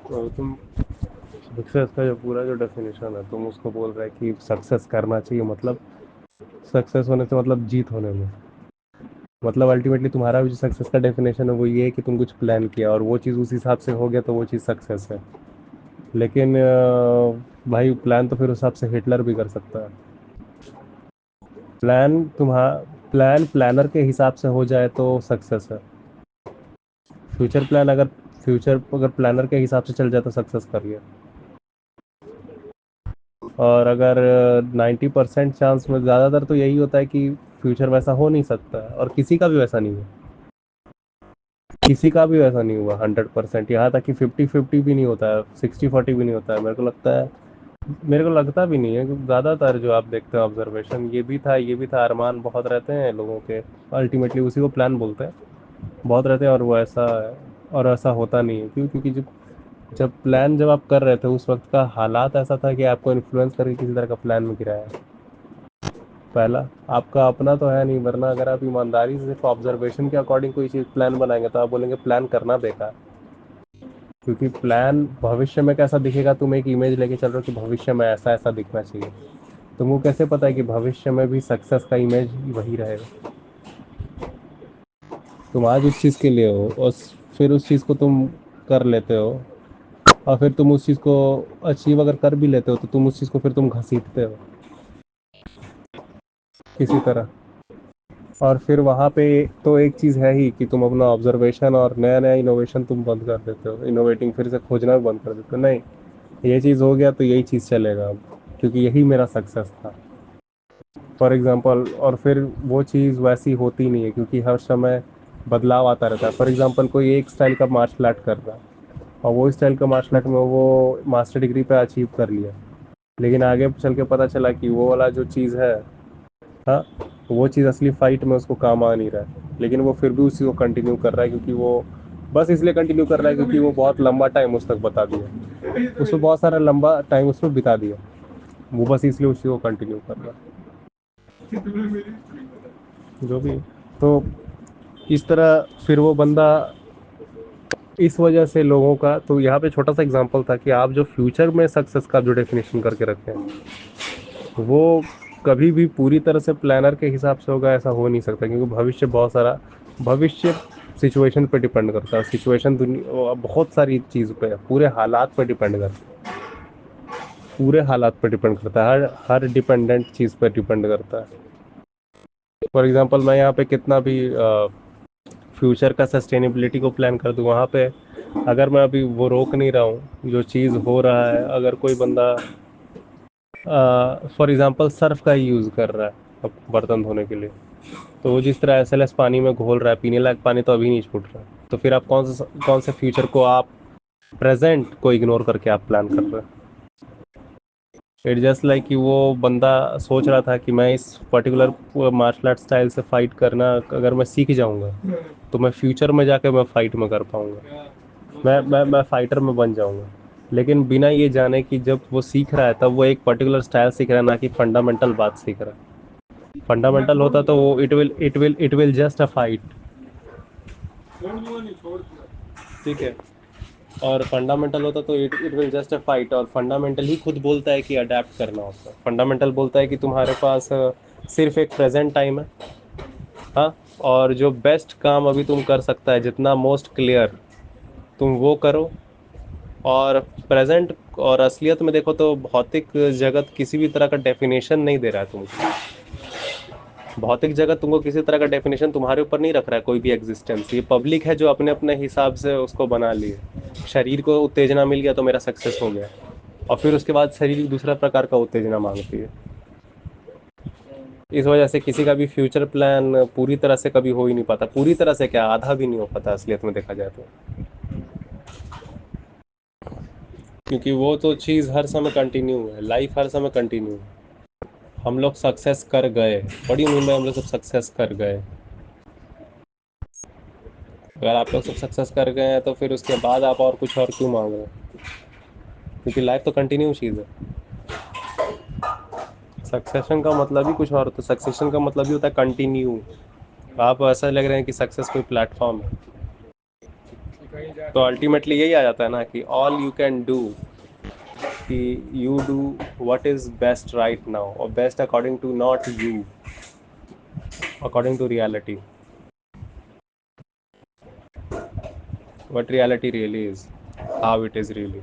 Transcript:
तो तुम सक्सेस का जो पूरा जो डेफिनेशन है, तुम उसको बोल रहे हैं कि सक्सेस करना चाहिए, मतलब सक्सेस होने से मतलब जीत होने में, मतलब अल्टीमेटली तुम्हारा भी जो सक्सेस का डेफिनेशन है वो ये है कि तुम कुछ प्लान किया और वो चीज़ उस हिसाब से हो गया तो वो चीज़ सक्सेस है। लेकिन भाई प्लान तो फिर उस हिसाब से हिटलर भी कर सकता है। प्लान तुम्हारा प्लान प्लानर के हिसाब से हो जाए तो सक्सेस है। फ्यूचर प्लान अगर फ्यूचर अगर प्लानर के हिसाब से चल जाए तो सक्सेस कर गया। और अगर 90% चांस में, ज़्यादातर तो यही होता है कि फ्यूचर वैसा हो नहीं सकता है, और किसी का भी वैसा नहीं है। किसी का भी वैसा नहीं हुआ 100%, यहाँ तक कि 50-50 भी नहीं होता है, 60-40 भी नहीं होता है, मेरे को लगता है। मेरे को लगता भी नहीं है कि ज़्यादातर जो आप देखते हो ऑब्जर्वेशन, ये भी था, अरमान बहुत रहते हैं लोगों के, अल्टीमेटली उसी को प्लान बोलते हैं। बहुत रहते हैं और वो ऐसा है, और ऐसा होता नहीं है। क्यों? क्योंकि जब आप कर रहे थे उस वक्त का हालात ऐसा था कि आपको इन्फ्लुएंस करके किसी तरह का प्लान में गिराया। पहला, आपका अपना तो है नहीं, वरना अगर आप ईमानदारी से सिर्फ ऑब्जर्वेशन के अकॉर्डिंग कोई चीज़ प्लान बनाएंगे तो आप बोलेंगे प्लान करना बेकार। क्योंकि प्लान भविष्य में कैसा दिखेगा, तुम एक इमेज लेके चल रहे हो कि भविष्य में ऐसा ऐसा दिखना चाहिए। तुमको कैसे पता है कि भविष्य में भी सक्सेस का इमेज वही रहेगा? तुम आज उस चीज़ के लिए हो और फिर उस चीज़ को तुम कर लेते हो, और फिर तुम उस चीज़ को अचीव अगर कर भी लेते हो तो तुम उस चीज़ को फिर तुम घसीटते हो किसी तरह। और फिर वहाँ पे तो एक चीज़ है ही कि तुम अपना ऑब्जर्वेशन और नया नया इनोवेशन तुम बंद कर देते हो, इनोवेटिंग फिर से खोजना भी बंद कर देते हो। नहीं, ये चीज़ हो गया तो यही चीज़ चलेगा अब, क्योंकि यही मेरा सक्सेस था, फॉर एग्जांपल। और फिर वो चीज़ वैसी होती नहीं है, क्योंकि हर समय बदलाव आता रहता है। फॉर एग्जांपल, कोई एक स्टाइल का मार्शल आर्ट कर रहा है और वो स्टाइल का मार्शल आर्ट में वो मास्टर डिग्री पे अचीव कर लिया, लेकिन आगे चल के पता चला कि वो वाला जो चीज़ है, हाँ, वो चीज़ असली फाइट में उसको काम आ नहीं रहा है, लेकिन वो फिर भी उसी को कंटिन्यू कर रहा है, क्योंकि वो बस इसलिए कंटिन्यू कर रहा है क्योंकि वो बहुत लंबा टाइम उस तक बता दिया, उसको बहुत सारा लंबा टाइम उसमें बिता दिया, वो बस इसलिए उसी को कंटिन्यू कर रहा है, जो भी। तो इस तरह फिर वो बंदा, इस वजह से लोगों का, तो यहाँ पे छोटा सा एग्जांपल था कि आप जो फ्यूचर में सक्सेस का जो डेफिनेशन करके रखे हैं वो कभी भी पूरी तरह से प्लानर के हिसाब से होगा ऐसा हो नहीं सकता, क्योंकि भविष्य सिचुएशन पे डिपेंड करता है। सिचुएशन दुनिया बहुत सारी चीज़ पे, पूरे हालात पे डिपेंड करता है। पूरे हालात पे डिपेंड करता है, हर हर डिपेंडेंट चीज़ पे डिपेंड करता है। फॉर एग्जांपल, मैं यहाँ पे कितना भी फ्यूचर का सस्टेनेबिलिटी को प्लान कर दूँ, वहाँ पे अगर मैं अभी वो रोक नहीं रहा हूँ जो चीज़ हो रहा है, अगर कोई बंदा फॉर एग्जांपल सर्फ का ही यूज़ कर रहा है अब बर्तन धोने के लिए, तो वो जिस तरह एसएलएस पानी में घोल रहा है, पीने लायक पानी तो अभी नहीं छूट रहा है, तो फिर आप कौन से फ्यूचर को आप प्रेजेंट को इग्नोर करके आप प्लान कर रहे हैं? इट जस्ट लाइक कि वो बंदा सोच रहा था कि मैं इस पर्टिकुलर मार्शल आर्ट स्टाइल से फाइट करना अगर मैं सीख जाऊंगा तो मैं फ्यूचर में जाकर मैं फाइट में कर पाऊंगा, मैं फाइटर में बन जाऊंगा। लेकिन बिना ये जाने कि जब वो सीख रहा है तब वो एक पर्टिकुलर स्टाइल सीख रहा है, ना कि फंडामेंटल बात सीख रहा है। फंडामेंटल होता तो वो it will just a fight, ठीक है। और फंडामेंटल होता तो it will just a fight, और फंडामेंटल ही खुद बोलता है कि अडेप्ट करना होता है। फंडामेंटल बोलता है कि तुम्हारे पास सिर्फ एक प्रेजेंट टाइम है, हाँ, और जो बेस्ट काम अभी तुम कर सकता है, जितना मोस्ट क्लियर तुम वो करो। और प्रेजेंट और असलियत में देखो तो भौतिक जगत किसी भी तरह का डेफिनेशन नहीं दे रहा है तुमको। भौतिक जगत तुमको किसी तरह का डेफिनेशन तुम्हारे ऊपर नहीं रख रहा है, कोई भी एग्जिस्टेंस। ये पब्लिक है जो अपने अपने हिसाब से उसको बना लिए। शरीर को उत्तेजना मिल गया तो मेरा सक्सेस हो गया, और फिर उसके बाद शरीर दूसरा प्रकार का उत्तेजना मांगती है। इस वजह से किसी का भी फ्यूचर प्लान पूरी तरह से कभी हो ही नहीं पाता, पूरी तरह से क्या, आधा भी नहीं हो पाता असलियत में देखा जाए तो। क्योंकि वो तो चीज़ हर समय कंटिन्यू है, लाइफ हर समय कंटिन्यू है। हम लोग सक्सेस कर गए, बड़ी उम्मीद में हम लोग सब सक्सेस कर गए। अगर आप लोग सब सक्सेस कर गए हैं तो फिर उसके बाद आप और कुछ और क्यों मांग रहे हैं? क्योंकि लाइफ तो कंटिन्यू चीज़ है। सक्सेशन का मतलब ही कुछ और, तो सक्सेशन का मतलब ही होता है कंटिन्यू। आप ऐसा लग रहे हैं कि सक्सेस कोई प्लेटफॉर्म है। तो अल्टीमेटली यही आ जाता है ना कि ऑल यू कैन डू, कि you do what is best right now, और best according to not you, according to reality, what reality really is, how it is really.